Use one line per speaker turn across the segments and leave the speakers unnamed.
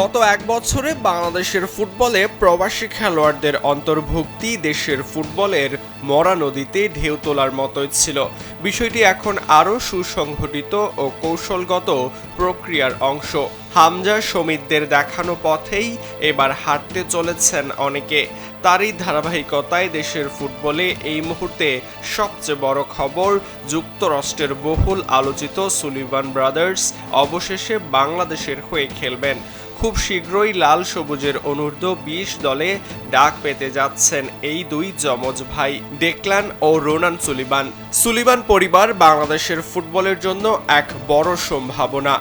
গত এক বছরে বাংলাদেশের ফুটবলে প্রবাসী খেলোয়াড়দের অন্তর্ভুক্তি দেশের ফুটবলের মরা নদীতে ঢেউ তোলার মতোই ছিল। বিষয়টি এখন আরও সুসংগঠিত ও কৌশলগত প্রক্রিয়ার অংশ। হামজা সমিতদের দেখানো পথেই এবার হাঁটতে চলেছেন অনেকে। তারই ধারাবাহিকতায় দেশের ফুটবলে এই মুহূর্তে সবচেয়ে বড় খবর, যুক্তরাষ্ট্রের বহুল আলোচিত সুলিভান ব্রাদার্স অবশেষে বাংলাদেশের হয়ে খেলবেন। খুব শীঘ্রই লাল সবুজের অনূর্ধ্ব-20 দলে ডাক পেতে যাচ্ছেন এই দুই যমজ ভাই ডেকলান ও রোনান সুলিভান। সুলিভান পরিবার বাংলাদেশের ফুটবলের জন্য এক বড় সম্ভাবনা।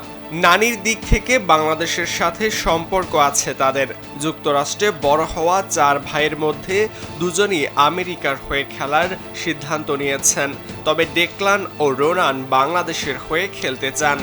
নানির দিক থেকে বাংলাদেশের সাথে সম্পর্ক আছে তাদের। যুক্তরাষ্ট্রে বড় হওয়া 4 ভাইয়ের মধ্যে দুজনই আমেরিকার হয়ে খেলার সিদ্ধান্ত নিয়েছেন, তবে ডেকলান ও রোনান বাংলাদেশের হয়ে খেলতে চান।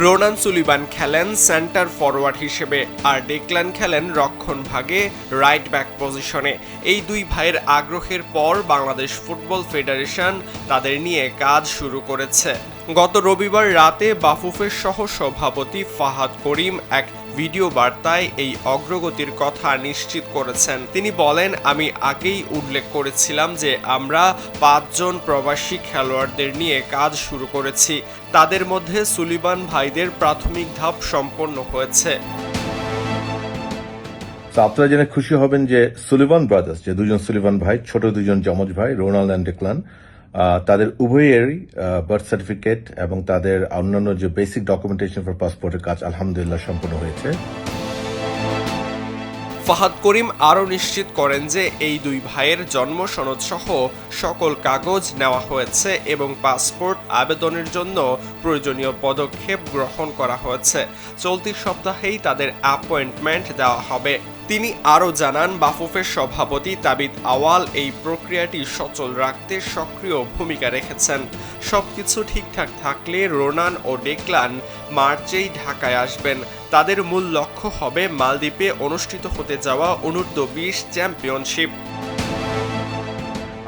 রোনান সুলিভান খেলেন সেন্টার ফরওয়ার্ড হিসেবে, আর ডেকলান খেলেন রক্ষণভাগে রাইট ব্যাক পজিশনে। এই দুই ভাইয়ের আগ্রহের পর বাংলাদেশ ফুটবল ফেডারেশন তাদের নিয়ে কাজ শুরু করেছে। গত রবিবার রাতে বাফুফের সহ সভাপতি ফাহাদ করিম এক ভিডিও বার্তায় এই অগ্রগতির কথা নিশ্চিত করেছেন। তিনি বলেন, আমি আগেই উল্লেখ করেছিলাম যে আমরা 5 জন প্রবাসী খেলোয়াড়দের নিয়ে কাজ শুরু করেছি। তাদের মধ্যে সুলিভান ভাইদের প্রাথমিক ধাপ সম্পন্ন হয়েছে।
আপনারা জেনে খুশি হবেন যে সুলিভান ব্রাদার্স, যে দুজন সুলিভান ভাই, ছোট দুজন যমজ ভাই রোনাল্ড অ্যান্ড ডেকলান, তাদের উভয়েরই বার্থ সার্টিফিকেট এবং তাদের অন্যান্য যে বেসিক ডকুমেন্টেশন ফর পাসপোর্টের কাজ আলহামদুলিল্লাহ সম্পন্ন হয়েছে।
ফাহাদ করিম আরও নিশ্চিত করেন যে এই দুই ভাইয়ের জন্ম সনদ সহ সকল কাগজ নেওয়া হয়েছে এবং পাসপোর্ট আবেদনের জন্য প্রয়োজনীয় পদক্ষেপ গ্রহণ করা হয়েছে। চলতি সপ্তাহেই তাদের অ্যাপয়েন্টমেন্ট দেওয়া হবে। তিনি আরও জানান, বাফুফের সভাপতি তাবিদ আওয়াল এই প্রক্রিয়াটি সচল রাখতে সক্রিয় ভূমিকা রেখেছেন। সবকিছু ঠিকঠাক থাকলে রোনান ও ডেকলান মার্চেই ঢাকায় আসবেন। তাদের মূল লক্ষ্য হবে মালদ্বীপে অনুষ্ঠিত হতে যাওয়া অনূর্ধ্ব-20 চ্যাম্পিয়নশিপ।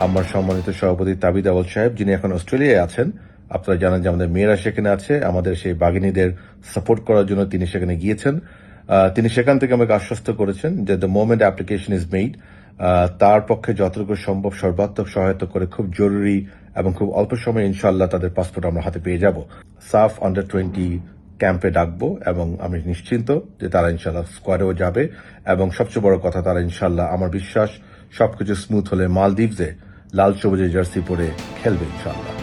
আমার সম্মানিত সভাপতি তাবিদ আওয়াল সাহেব, যিনি এখন অস্ট্রেলিয়ায় আছেন, আপনারা জানেন যে আমাদের মেয়েরা সেখানে আছে, আমাদের সেই বাঘিনীদের সাপোর্ট করার জন্য তিনি সেখানে গিয়েছেন। তিনি সেখান থেকে আমাকে আশ্বস্ত করেছেন যে the moment application is made, তার পক্ষে যতটুকু সম্ভব সর্বাত্মক সহায়তা করে খুব জরুরি এবং খুব অল্প সময়ে ইনশাআল্লাহ তাদের পাসপোর্ট আমরা হাতে পেয়ে যাব। সাফ আন্ডার-20 ক্যাম্পে ডাকবো এবং আমি নিশ্চিন্ত যে তারা ইনশাআল্লাহ স্কোয়াডেও যাবে এবং সবচেয়ে বড় কথা, তারা ইনশাআল্লাহ, আমার বিশ্বাস, সবকিছু স্মুথ হলে মালদ্বীপে লাল সবুজের জার্সি পরে খেলবে ইনশাআল্লাহ।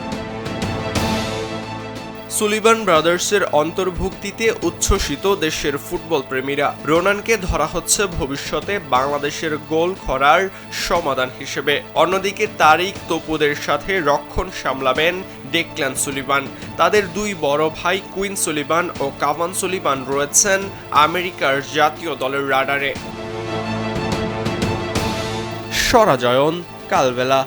সুলিভান ব্রাদার্সের অন্তর্ভুক্তিতে উচ্ছ্বসিত দেশের ফুটবল প্রেমীরা। রোনানকে ধরা হচ্ছে ভবিষ্যতে বাংলাদেশের গোল খরার সমাধান হিসেবে। অন্যদিকে তারিক তপুদের সাথে রক্ষণ সামলাবেন ডেকলান সুলিভান। তাদের দুই বড় ভাই কুইন সুলিভান ও কাভান সুলিভান রয়েছেন আমেরিকার জাতীয় দলের রাডারে। সরাজয়ন, কালবেলা।